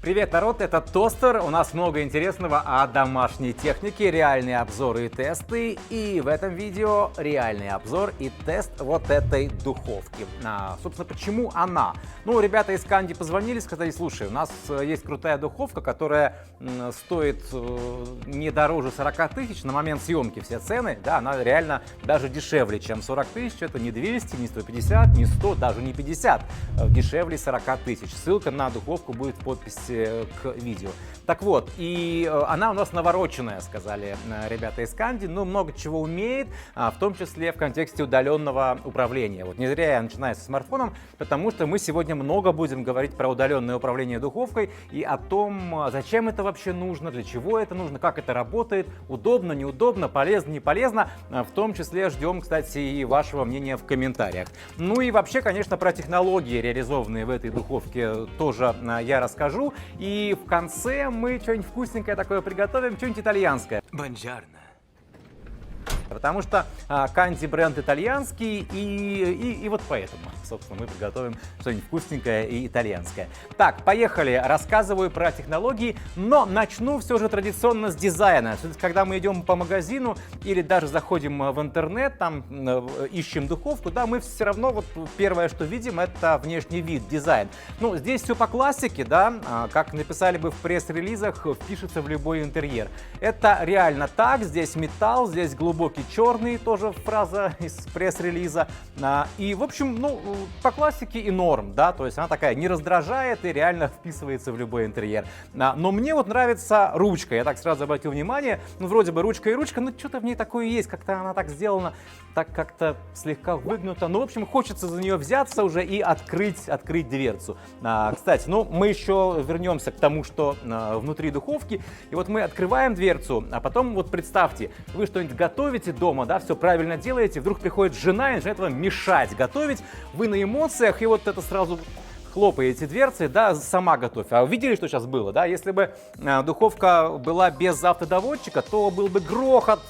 Привет, народ, это Тостер. У нас много интересного о домашней технике, реальные обзоры и тесты. И в этом видео реальный обзор и тест вот этой духовки. Собственно, почему она? Ну, ребята из Канди позвонили, сказали: слушай, у нас есть крутая духовка, которая стоит не дороже 40 тысяч. На момент съемки все цены, да, она реально даже дешевле, чем 40 тысяч. Это не 200, не 150, не 100, даже не 50. Дешевле 40 тысяч. Ссылка на духовку будет в подписи к видео. Так вот, и она у нас навороченная, сказали ребята из Канди, но много чего умеет, в том числе в контексте удаленного управления. Вот не зря я начинаю со смартфоном, потому что мы сегодня много будем говорить про удаленное управление духовкой и о том, зачем это вообще нужно, для чего это нужно, как это работает, удобно, неудобно, полезно, не полезно. В том числе ждем, кстати, и вашего мнения в комментариях. Ну и вообще, конечно, про технологии, реализованные в этой духовке, тоже я расскажу. И в конце мы что-нибудь вкусненькое такое приготовим, что-нибудь итальянское. Buongiorno. Потому что Канди бренд итальянский, и вот поэтому, собственно, мы приготовим что-нибудь вкусненькое и итальянское. Так, поехали, рассказываю про технологии, но начну все же традиционно с дизайна. Когда мы идем по магазину или даже заходим в интернет, там ищем духовку, да, мы все равно вот первое, что видим, это внешний вид, дизайн. Ну, здесь все по классике, да, как написали бы в пресс-релизах, впишется в любой интерьер. Это реально так, здесь металл, здесь глубокий черный, тоже фраза из пресс-релиза. И, в общем, ну, по классике и норм, да, то есть она такая не раздражает и реально вписывается в любой интерьер. Но мне вот нравится ручка, я так сразу обратил внимание, ну, вроде бы ручка и ручка, но что-то в ней такое есть, как-то она так сделана, так как-то слегка выгнута. Ну, в общем, хочется за нее взяться уже и открыть дверцу. Кстати, ну, мы еще вернемся к тому, что внутри духовки. И вот мы открываем дверцу, а потом вот представьте, вы что-нибудь готовите дома, да, все правильно делаете, вдруг приходит жена и начинает вам мешать готовить, вы на эмоциях, и вот это сразу хлопаете дверцы, да, сама готовь. А видели, что сейчас было, да? Если бы духовка была без автодоводчика, то был бы грохот,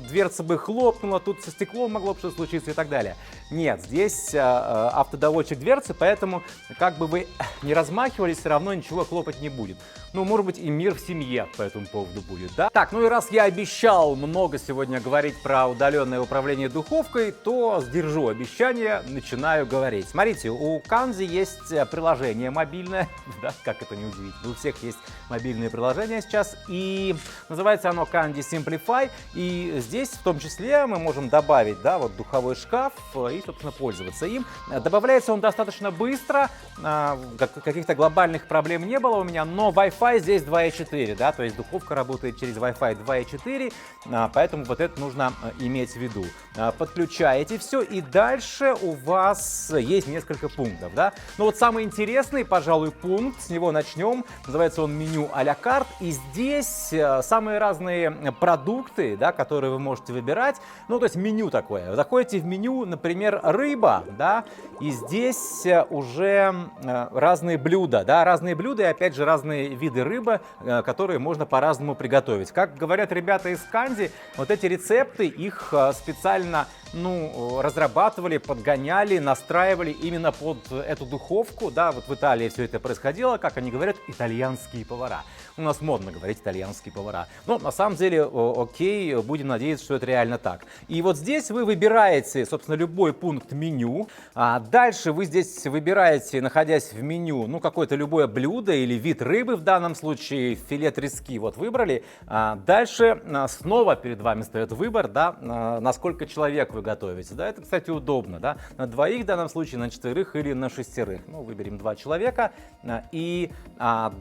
дверца бы хлопнула, тут со стеклом могло бы что-то случиться и так далее. Нет, здесь автодоводчик дверцы, поэтому как бы вы не размахивались, все равно ничего хлопать не будет. Ну, может быть, и мир в семье по этому поводу будет, да? Так, ну и раз я обещал много сегодня говорить про удаленное управление духовкой, то сдержу обещание, начинаю говорить. Смотрите, у Канди есть приложение мобильное, да, как это не удивительно, у всех есть мобильные приложения сейчас, и называется оно Candy Simplify, и здесь в том числе мы можем добавить, да, вот духовой шкаф и, собственно, пользоваться им. Добавляется он достаточно быстро, каких-то глобальных проблем не было у меня, но Wi-Fi здесь 2.4, да, то есть духовка работает через Wi-Fi 2.4, поэтому вот это нужно иметь в виду. Подключаете все, и дальше у вас есть несколько пунктов, да. Ну вот самый интересный, пожалуй, пункт, с него начнем, называется он меню а-ля карт, и здесь самые разные продукты, да, которые вы можете выбирать, ну то есть меню такое. Вы заходите в меню, например, рыба, да, и здесь уже разные блюда, да, разные блюда и опять же разные виды рыбы, которые можно по-разному приготовить. Как говорят ребята из Канди, вот эти рецепты, их специально, ну, разрабатывали, подгоняли, настраивали именно под эту духовку, да, вот в Италии все это происходило, как они говорят, итальянские повара. У нас модно говорить итальянские повара. Но на самом деле, окей, будем надеяться, что это реально так. И вот здесь вы выбираете, собственно, любой пункт меню. Дальше вы здесь выбираете, находясь в меню, ну, какое-то любое блюдо или вид рыбы, в данном случае филе трески, вот выбрали. Дальше снова перед вами стоит выбор, да, на сколько человек вы готовите. Да, это, кстати, удобно, да, на двоих в данном случае, на четверых или на шестерых. Ну, выберем 2 человека. И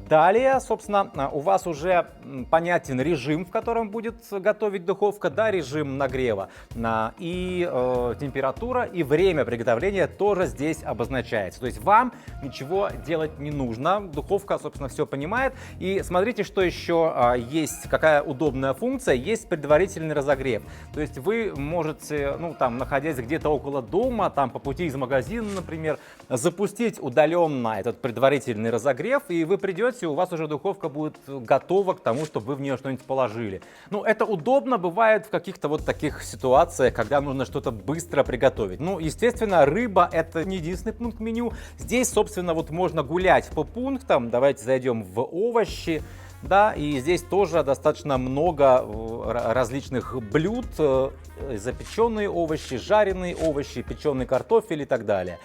далее, собственно, у вас уже понятен режим, в котором будет готовить духовка, да, режим нагрева, и температура, и время приготовления тоже здесь обозначается. То есть вам ничего делать не нужно, духовка, собственно, все понимает. И смотрите, что еще есть, какая удобная функция, есть предварительный разогрев. То есть вы можете, ну, там, находясь где-то около дома, там, по пути из магазина, например, запустить удаленно этот предварительный разогрев, и вы придете, у вас уже духовка будет готова к тому, чтобы вы в нее что-нибудь положили. Ну, это удобно бывает в каких-то вот таких ситуациях, когда нужно что-то быстро приготовить. Ну, естественно, рыба — это не единственный пункт меню. Здесь, собственно, вот можно гулять по пунктам. Давайте зайдем в овощи. Да, и здесь тоже достаточно много различных блюд, запеченные овощи, жареные овощи, печеный картофель и так далее.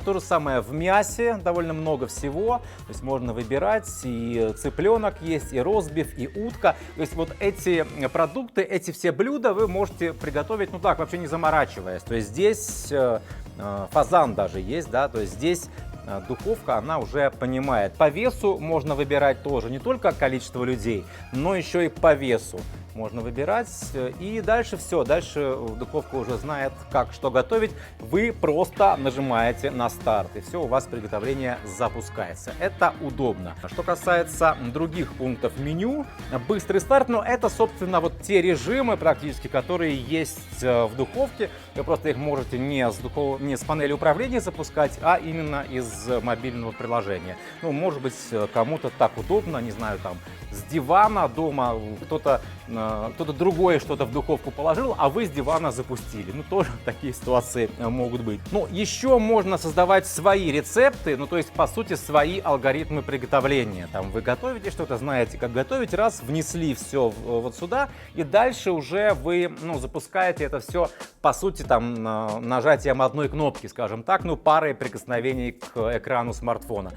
То же самое в мясе, довольно много всего, то есть можно выбирать, и цыпленок есть, и ростбиф, и утка. То есть вот эти продукты, эти все блюда вы можете приготовить, ну так, вообще не заморачиваясь. То есть здесь фазан даже есть, да, то есть здесь духовка, она уже понимает. По весу можно выбирать тоже не только количество людей, но еще и по весу можно выбирать. И дальше все. Дальше духовка уже знает, как что готовить. Вы просто нажимаете на старт, и все, у вас приготовление запускается. Это удобно. Что касается других пунктов меню, быстрый старт, но это, собственно, вот те режимы практически, которые есть в духовке. Вы просто их можете не с панели управления запускать, а именно из мобильного приложения. Ну, может быть, кому-то так удобно, не знаю, там, с дивана дома кто-то другое что-то в духовку положил, а вы с дивана запустили. Ну, тоже такие ситуации могут быть. Ну, еще можно создавать свои рецепты, ну, то есть, по сути, свои алгоритмы приготовления. Там вы готовите что-то, знаете, как готовить, раз, внесли все вот сюда, и дальше уже вы, ну, запускаете это все, по сути, там, нажатием одной кнопки, скажем так, ну, парой прикосновений к экрану смартфона.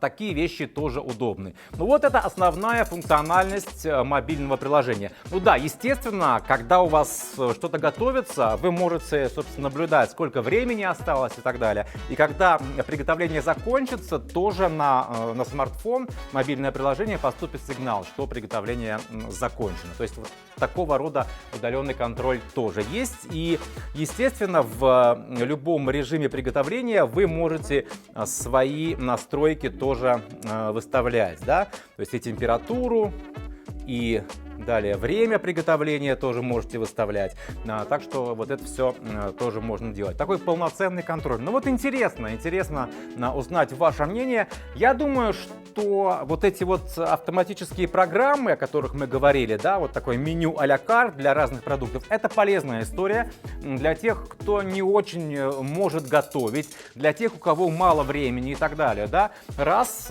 Такие вещи тоже удобны. Ну, вот это основная функциональность мобильного приложения. Ну да, естественно, когда у вас что-то готовится, вы можете, собственно, наблюдать, сколько времени осталось и так далее. И когда приготовление закончится, тоже на смартфон, мобильное приложение, поступит сигнал, что приготовление закончено. То есть вот такого рода удаленный контроль тоже есть. И, естественно, в любом режиме приготовления вы можете свои настройки тоже выставлять, да? То есть и температуру, и далее время приготовления тоже можете выставлять. Так что вот это все тоже можно делать. Такой полноценный контроль. Ну вот интересно узнать ваше мнение. Я думаю, что вот эти вот автоматические программы, о которых мы говорили, да, вот такое меню а-ля карт для разных продуктов, это полезная история для тех, кто не очень может готовить, для тех, у кого мало времени и так далее, да. Раз,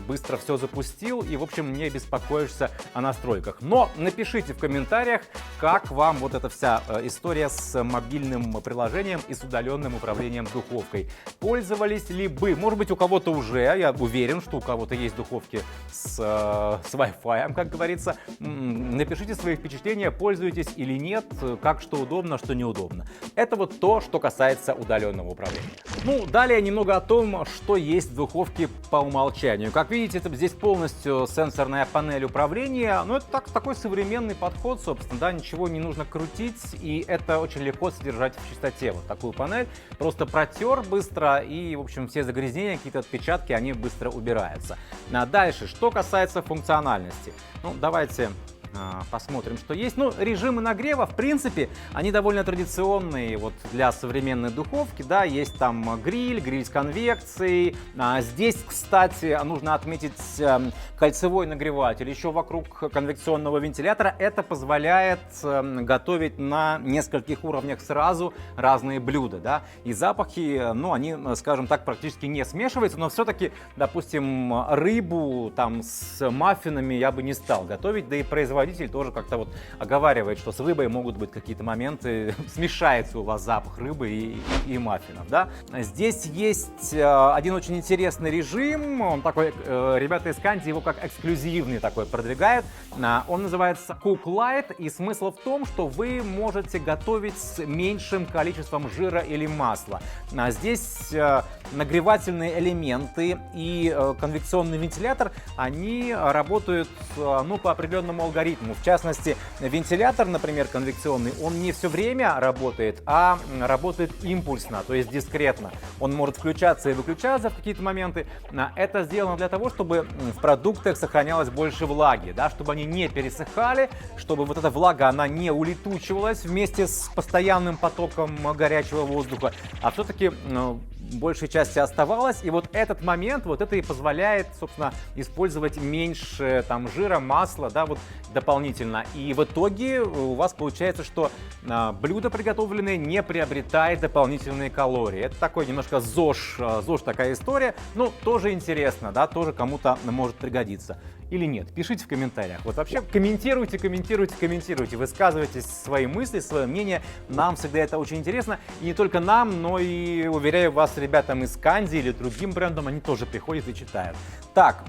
быстро все запустил и, в общем, не беспокоишься о настройках. Но напишите в комментариях, как вам вот эта вся история с мобильным приложением и с удаленным управлением духовкой. Пользовались ли вы? Может быть, у кого-то уже, я уверен, что у кого-то есть духовки с Wi-Fi, как говорится. Напишите свои впечатления, пользуетесь или нет, как что удобно, что неудобно. Это вот то, что касается удаленного управления. Ну, далее немного о том, что есть в духовке по умолчанию. Как видите, здесь полностью сенсорная панель управления. Ну, это такой современный подход, собственно, да, ничего не нужно крутить, и это очень легко содержать в чистоте. Вот такую панель просто протер быстро, и, в общем, все загрязнения, какие-то отпечатки, они быстро убираются. А дальше, что касается функциональности. Ну, давайте посмотрим, что есть. Ну, режимы нагрева, в принципе, они довольно традиционные вот для современной духовки, да, есть там гриль с конвекцией. Здесь, кстати, нужно отметить кольцевой нагреватель еще вокруг конвекционного вентилятора. Это позволяет готовить на нескольких уровнях сразу разные блюда, да, и запахи, ну, они, скажем так, практически не смешиваются, но все-таки, допустим, рыбу там с маффинами я бы не стал готовить, да и производитель тоже как-то вот оговаривает, что с рыбой могут быть какие-то моменты, смешается у вас запах рыбы и маффинов, да. Здесь есть один очень интересный режим, он такой, ребята из Канди его как эксклюзивный такой продвигают, он называется Cook Light, и смысл в том, что вы можете готовить с меньшим количеством жира или масла. Здесь нагревательные элементы и конвекционный вентилятор, они работают, ну, по определенному алгоритму. В частности, вентилятор, например, конвекционный, он не все время работает, а работает импульсно, то есть дискретно. Он может включаться и выключаться в какие-то моменты. Это сделано для того, чтобы в продуктах сохранялось больше влаги, да, чтобы они не пересыхали, чтобы вот эта влага, она не улетучивалась вместе с постоянным потоком горячего воздуха, а все-таки большей части оставалось. И вот этот момент, вот это и позволяет, собственно, использовать меньше там жира, масла, да, вот дополнительно. И в итоге у вас получается, что блюдо приготовленное не приобретает дополнительные калории. Это такой немножко ЗОЖ такая история, но тоже интересно, да, тоже кому-то может пригодиться. Или нет? Пишите в комментариях. Вот вообще комментируйте, высказывайте свои мысли, свое мнение. Нам всегда это очень интересно. И не только нам, но и, уверяю вас, ребятам из Канди или другим брендам, они тоже приходят и читают. Так,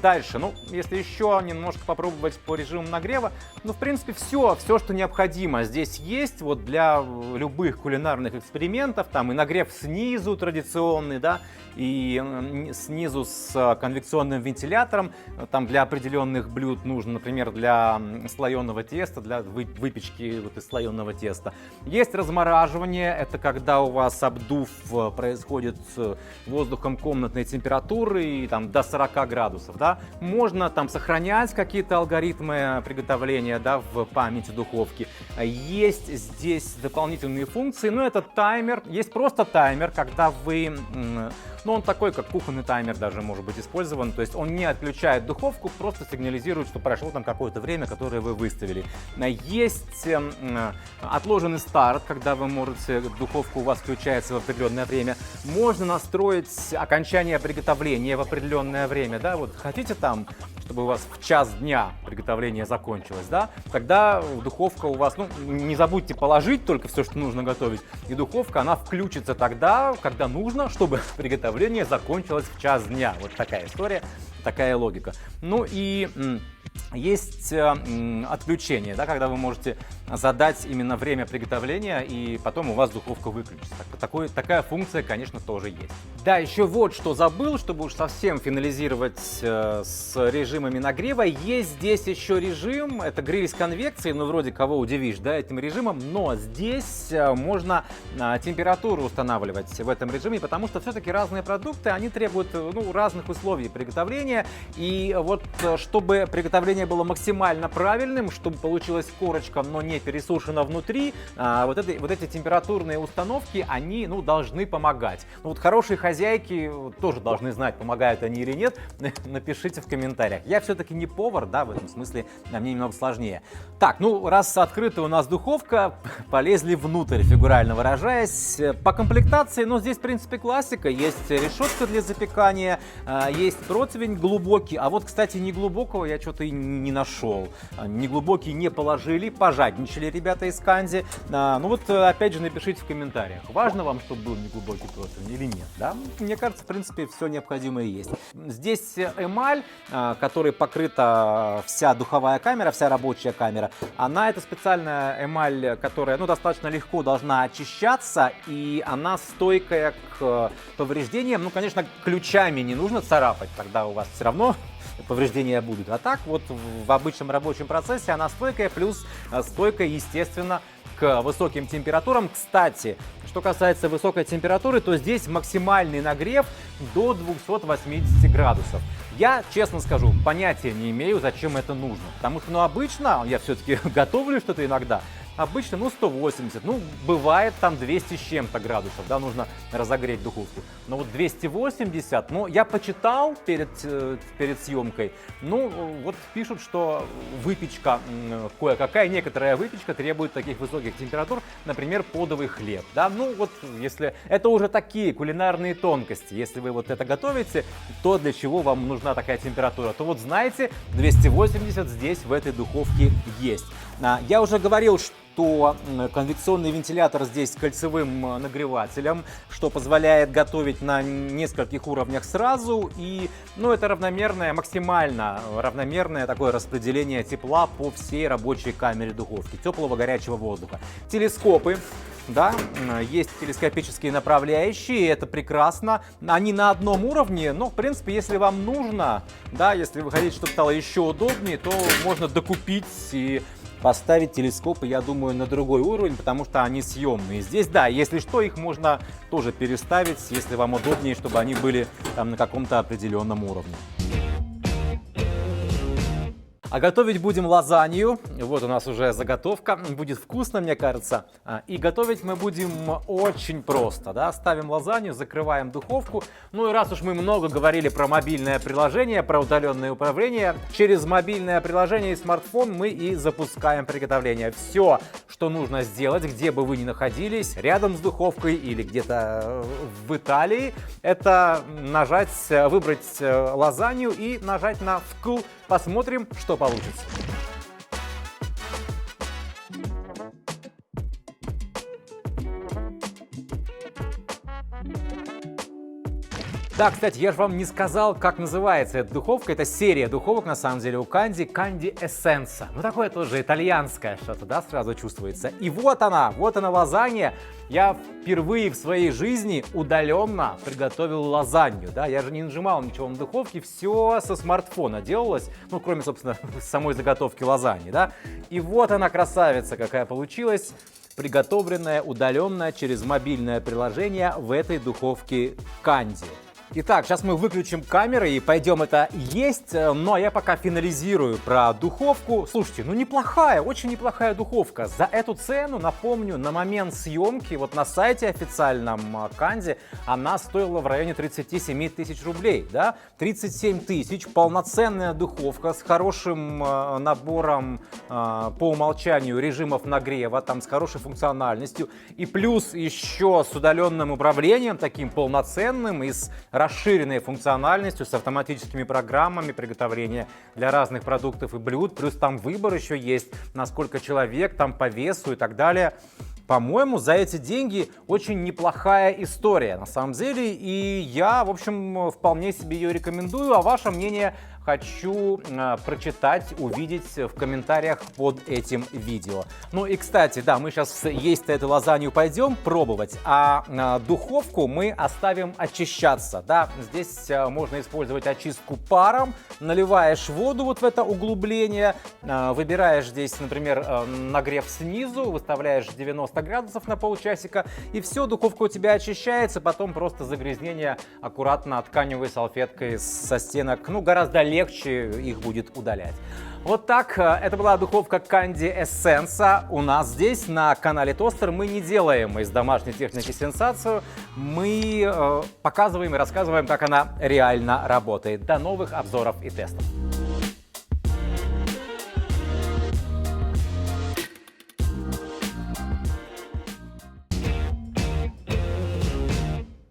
дальше. Ну, если еще немножко попробовать по режиму нагрева, ну, в принципе, все, что необходимо здесь есть вот для любых кулинарных экспериментов. Там и нагрев снизу традиционный, да, и снизу с конвекционным вентилятором. Там для определенных блюд нужно, например, для слоеного теста, для выпечки вот из слоеного теста. Есть размораживание, это когда у вас обдув происходит с воздухом комнатной температуры и там до 40 градусов, да. Можно там сохранять какие-то алгоритмы приготовления, да, в памяти духовки. Есть здесь дополнительные функции, но это таймер, есть просто таймер, когда вы, ну, он такой, как кухонный таймер даже может быть использован, то есть он не отключает духовку, просто сигнализирует, что прошло там какое-то время, которое вы выставили. Есть отложенный старт, когда вы можете, духовка у вас включается в определенное время. Можно настроить окончание приготовления в определенное время, да, вот хотите там, чтобы у вас в час дня приготовление закончилось, да, тогда духовка у вас, ну, не забудьте положить только все, что нужно готовить, и духовка, она включится тогда, когда нужно, чтобы приготовление закончилось в час дня. Вот такая история, такая логика. Ну и есть отключение, да, когда вы можете задать именно время приготовления, и потом у вас духовка выключится. Такая функция, конечно, тоже есть. Да, еще вот что забыл, чтобы уж совсем финализировать с режимами нагрева. Есть здесь еще режим, это гриль с конвекцией, ну вроде кого удивишь, да, этим режимом, но здесь можно температуру устанавливать в этом режиме, потому что все-таки разные продукты, они требуют, ну, разных условий приготовления, и вот чтобы приготовление было максимально правильным, чтобы получилась корочка, но не пересушена внутри, вот эти температурные установки, они, ну, должны помогать. Ну, вот хорошие хозяйки тоже должны знать, помогают они или нет. Напишите в комментариях. Я все-таки не повар, да, в этом смысле мне немного сложнее. Так, ну, раз открыта у нас духовка, полезли внутрь, фигурально выражаясь. По комплектации, ну, здесь, в принципе, классика. Есть решетка для запекания, есть противень глубокий. А вот, кстати, не глубокого я что-то и не нашел. Неглубокий не положили, пожадничали ребята из Канди. Ну вот, опять же, напишите в комментариях, важно вам, чтобы был неглубокий противень или нет, да? Мне кажется, в принципе, все необходимое есть. Здесь эмаль, которой покрыта вся духовая камера, вся рабочая камера. Это специальная эмаль, которая, ну, достаточно легко должна очищаться, и она стойкая к повреждениям. Ну, конечно, ключами не нужно царапать, тогда у вас все равно повреждения будут. А так вот в обычном рабочем процессе она стойкая, плюс стойкая, естественно, к высоким температурам. Кстати, что касается высокой температуры, то здесь максимальный нагрев до 280 градусов. Я, честно скажу, понятия не имею, зачем это нужно. Потому что, ну, обычно, я все-таки готовлю что-то иногда, обычно, ну, 180, ну, бывает там 200 с чем-то градусов, да, нужно разогреть духовку. Но вот 280, ну, я почитал перед съемкой, ну, вот пишут, что выпечка, кое-какая, некоторая выпечка требует таких высоких температур, например, подовый хлеб, да, ну, вот, если, это уже такие кулинарные тонкости, если вы вот это готовите, то для чего вам нужна такая температура, то вот знаете, 280 здесь в этой духовке есть. Я уже говорил, что конвекционный вентилятор здесь с кольцевым нагревателем, что позволяет готовить на нескольких уровнях сразу. И, ну, это равномерное, максимально равномерное такое распределение тепла по всей рабочей камере духовки, теплого горячего воздуха. Телескопы. Да, есть телескопические направляющие, это прекрасно. Они на одном уровне, но, в принципе, если вам нужно, да, если вы хотите, чтобы стало еще удобнее, то можно докупить и поставить телескопы, я думаю, на другой уровень, потому что они съемные. Здесь, да, если что, их можно тоже переставить, если вам удобнее, чтобы они были там на каком-то определенном уровне. А готовить будем лазанью. Вот у нас уже заготовка. Будет вкусно, мне кажется. И готовить мы будем очень просто. Да? Ставим лазанью, закрываем духовку. Ну и раз уж мы много говорили про мобильное приложение, про удаленное управление, через мобильное приложение и смартфон мы и запускаем приготовление. Все, что нужно сделать, где бы вы ни находились, рядом с духовкой или где-то в Италии, это нажать, выбрать лазанью и нажать на вкл. Посмотрим, что получится. Да, кстати, я же вам не сказал, как называется эта духовка. Это серия духовок, на самом деле, у Candy Essenza. Ну, такое тоже итальянское что-то, да, сразу чувствуется. И вот она лазанья. Я впервые в своей жизни удаленно приготовил лазанью, да. Я же не нажимал ничего на духовке, все со смартфона делалось. Ну, кроме, собственно, самой заготовки лазаньи, да. И вот она, красавица, какая получилась. Приготовленная удаленно через мобильное приложение в этой духовке Candy. Итак, сейчас мы выключим камеры и пойдем это есть, но я пока финализирую про духовку. Слушайте, ну неплохая, очень неплохая духовка. За эту цену, напомню, на момент съемки, вот на сайте официальном Candy, она стоила в районе 37 тысяч рублей, да? 37 тысяч, полноценная духовка с хорошим набором по умолчанию режимов нагрева, там с хорошей функциональностью, и плюс еще с удаленным управлением, таким полноценным, и с расширенной функциональностью, с автоматическими программами приготовления для разных продуктов и блюд. Плюс там выбор еще есть, на сколько человек, там по весу и так далее. По-моему, за эти деньги очень неплохая история, на самом деле. И я, в общем, вполне себе ее рекомендую. А ваше мнение хочу прочитать, увидеть в комментариях под этим видео. Ну и, кстати, да, мы сейчас есть эту лазанью пойдем пробовать, а духовку мы оставим очищаться. Да, здесь можно использовать очистку паром. Наливаешь воду вот в это углубление, выбираешь здесь, например, нагрев снизу, выставляешь 90 градусов на полчасика, и все, духовка у тебя очищается, потом просто загрязнение аккуратно тканевой салфеткой со стенок, ну, гораздо легче их будет удалять. Вот так, это была духовка Candy Essenza. У нас здесь на канале Тостер мы не делаем из домашней техники сенсацию, мы показываем и рассказываем, как она реально работает. До новых обзоров и тестов.